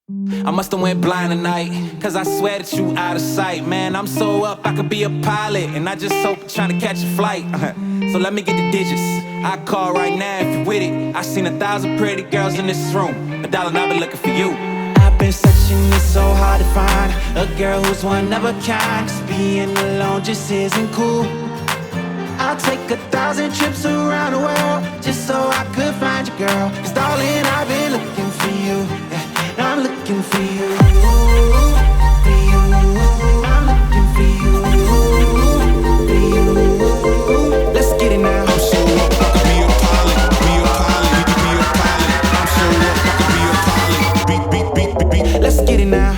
I must have went blind tonight, cause I swear that you out of sight. Man, I'm so up, I could be a pilot, and I just hope trying to catch a flight. So let me get the digits, I call right now if you with it. I seen 1,000 pretty girls in this room, but darling, I've been looking for you. I've been searching, it's so hard to find a girl who's one of a kind. Cause being alone just isn't cool. I'll take 1,000 trips around the world just so I could find you, girl. Cause darling, I've been looking for you, yeah. I'm looking for you, for you. I'm looking for you, for you. Let's get it now. I'm so up, I could be a pilot, be a pilot, be a pilot. I'm so up, I could be a pilot. Beat. Let's get it now.